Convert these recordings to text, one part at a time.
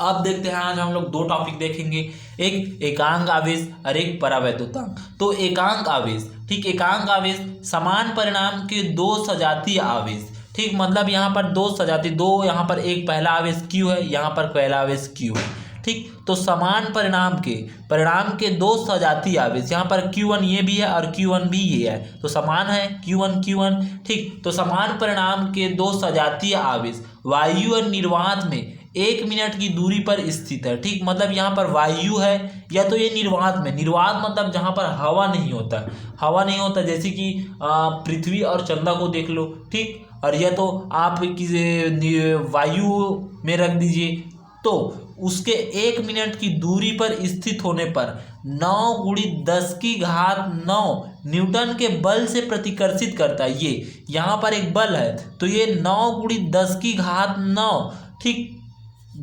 अब देखते हैं, आज हम लोग दो टॉपिक देखेंगे, एक एकांक आवेश और एक परावैद्युतांक। तो एकांक आवेश, ठीक, एकांक आवेश समान परिमाण के दो सजातीय आवेश, ठीक, मतलब यहाँ पर दो सजाती, दो यहाँ पर एक पहला आवेश Q है, यहाँ पर पहला आवेश Q है, ठीक। तो समान परिमाण के दो सजातीय आवेश, यहाँ पर Q1 ये भी है और Q1 भी ये है, तो समान है Q1, ठीक। तो समान परिमाण के दो सजातीय आवेश वायु और निर्वात में 1 मिनट की दूरी पर स्थित है, ठीक। मतलब यहाँ पर वायु है या तो ये निर्वात में, निर्वात मतलब जहाँ पर हवा नहीं होता, जैसे कि पृथ्वी और चंद्रमा को देख लो, ठीक। और या तो आप वायु में रख दीजिए, तो उसके 1 मिनट की दूरी पर स्थित होने पर 9×10⁹ न्यूटन के बल से प्रतिकर्षित करता है। ये यहाँ पर एक बल है, तो ये 9×10⁹, ठीक,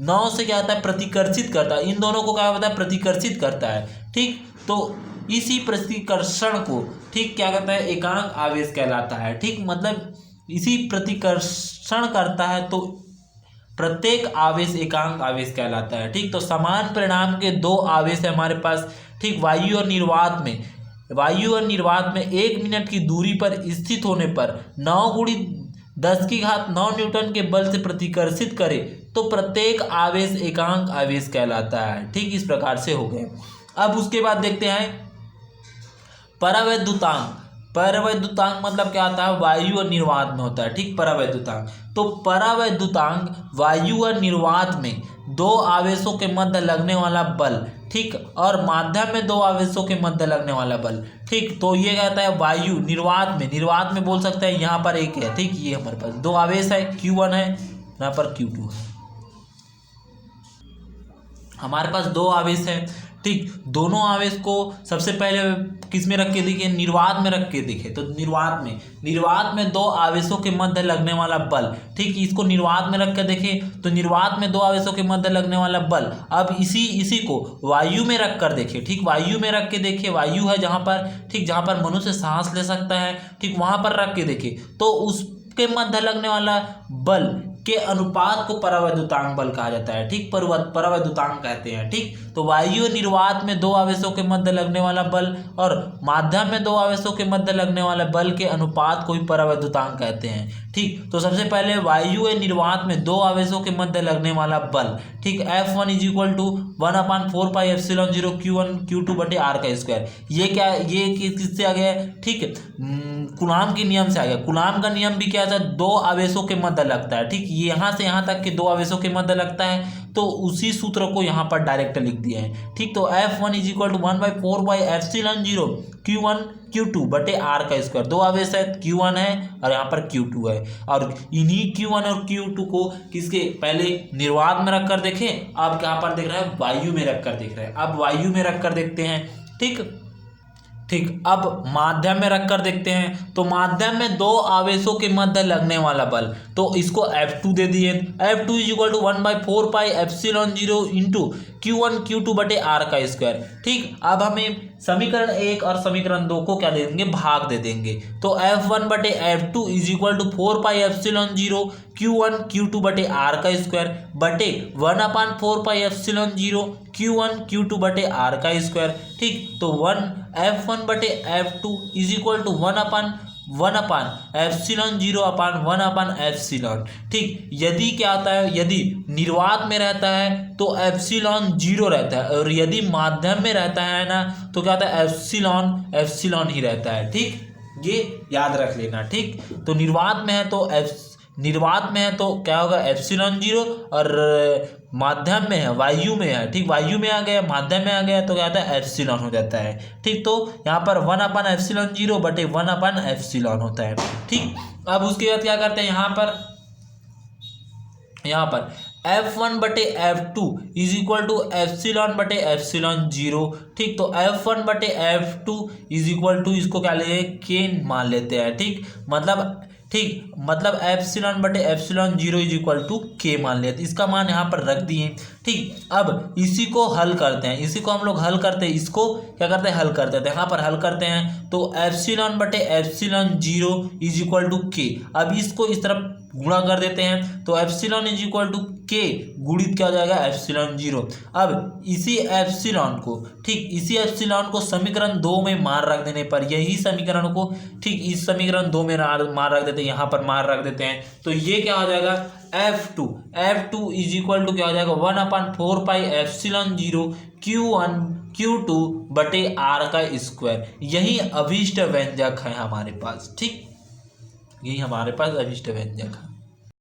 9 से क्या होता है, प्रतिकर्षित करता है, इन दोनों को क्या होता है, प्रतिकर्षित करता है, ठीक। तो इसी प्रतिकर्षण को, ठीक, क्या कहता है, एकांक आवेश कहलाता है, ठीक। मतलब इसी प्रतिकर्षण करता है तो प्रत्येक आवेश एकांक आवेश कहलाता है, ठीक। तो समान परिमाण के दो आवेश है हमारे पास, ठीक, वायु और निर्वात में 1 मिनट की दूरी पर स्थित होने पर 9×10⁹ न्यूटन के बल से प्रतिकर्षित करे तो प्रत्येक आवेश एकांक आवेश कहलाता है, ठीक। इस प्रकार से हो गए। अब उसके बाद देखते हैं परावैद्युतांक मतलब क्या होता है, वायु और निर्वात में होता है, ठीक, परावैद्युतांक। तो परावैद्युतांक वायु और निर्वात में दो आवेशों के मध्य लगने वाला बल, ठीक, और माध्यम में दो आवेशों के मध्य लगने वाला बल, ठीक। तो ये कहता है वायु निर्वात में बोल सकते हैं, यहाँ पर एक है, ठीक, ये हमारे पास दो आवेश है, Q1 है, यहाँ पर Q2 है, हमारे पास दो आवेश है, ठीक। दोनों आवेश को सबसे पहले किस में रख के देखें, निर्वात में रख के देखें। तो निर्वात में दो आवेशों के मध्य लगने वाला बल, ठीक, इसको निर्वात में रख के देखें, तो निर्वात में दो आवेशों के मध्य लगने वाला बल। अब इसी को वायु में रख कर देखें, ठीक, वायु में रख के देखें, वायु है जहाँ पर, ठीक, जहाँ पर मनुष्य सांस ले सकता है, ठीक, वहाँ पर रख के देखें, तो उसके मध्य लगने वाला बल के अनुपात को परावैद्युतांक बल कहा जाता है, ठीक, परावैद्युतांक कहते हैं, ठीक। तो वायु और निर्वात में दो आवेशों के मध्य लगने वाला बल और माध्यम में दो आवेशों के मध्य लगने वाला बल के अनुपात को ही परावैद्युतांक कहते हैं, ठीक। तो सबसे पहले वायु और निर्वात में दो आवेशों के मध्य लगने वाला बल, ठीक, F1 = 1/4πε0 Q1Q2/r²। ये क्या, ये किससे आ गया, ठीक, कूलाम के नियम से आ गया। कूलाम का नियम भी क्या था, दो आवेशों के मध्य लगता है, ठीक, ये यहाँ से यहाँ तक के दो आवेशों के मध्य लगता है, तो उसी सूत्र को यहाँ पर डायरेक्ट लिख दिया है, ठीक। तो F1 = 1/4πε0 Q1Q2/r²। दो आवेश है, Q1 है और यहाँ पर Q2 है, और इन्हीं Q1 और Q2 को किसके पहले निर्वात में रखकर देखें, अब यहाँ पर देख रहे हैं वायु में रखकर देख रहे हैं, अब वायु में रखकर देखते हैं, ठीक। अब माध्यम में रखकर देखते हैं, तो माध्यम में दो आवेशों के मध्य लगने वाला बल, तो इसको F2 दे दिए, F2 = 1/4πε0 Q1Q2/r², ठीक। अब हमें समीकरण 1 और समीकरण 2 को क्या दे देंगे, भाग दे देंगे। तो F1/F2 = 4πε0 Q1Q2/r² बटे 1/4πε0 Q1Q2/r², ठीक। तो F1/F2 = 1/ε0/1/ε, ठीक। यदि क्या होता है, यदि निर्वात में रहता है तो एप्सिलॉन 0 रहता है, और यदि माध्यम में रहता है ना, तो क्या होता है, एप्सिलॉन ही रहता है, ठीक, ये याद रख लेना, ठीक। तो निर्वात में है तो क्या होगा, ε0, और माध्यम में है, वायु में है, ठीक, वायु में आ गया, माध्यम में आ गया, तो क्या होता है, एप्सिलॉन हो जाता है, ठीक। तो यहाँ पर 1/ε0 बटे 1/ε होता है, ठीक। अब उसके बाद क्या करते हैं, यहाँ पर F1/F2 = ε/ε0, ठीक। तो F1/F2 = इसको क्या लेंगे, K मान लेते हैं, ठीक, मतलब ε/ε0 = K मान लेते, इसका मान यहाँ पर रख दिए, ठीक। अब इसी को हल करते हैं, इसको हम लोग हल करते हैं, इसको क्या करते हैं, हल करते हैं, यहाँ पर हल करते हैं, तो ε/ε0 = K। अब इसको इस तरफ गुणा कर देते हैं तो एप्सिलॉन इज इक्वल टू के गुणित क्या हो जाएगा एप्सिलॉन 0। अब इसी एप्सिलॉन को, ठीक इसी एप्सिलॉन को समीकरण 2 में मान रख देने पर, यही समीकरण को ठीक इस समीकरण 2 में मान रख देते हैं, यहाँ पर मान रख देते हैं तो ये क्या हो जाएगा F2 इज इक्वल टू क्या हो जाएगा 1/4 पाई एप्सिलॉन 0 Q1 Q2 बटे R का स्क्वायर। यही अभिष्ट व्यंजक है हमारे पास, ठीक यही हमारे पास अभिष्ट व्यंजक है।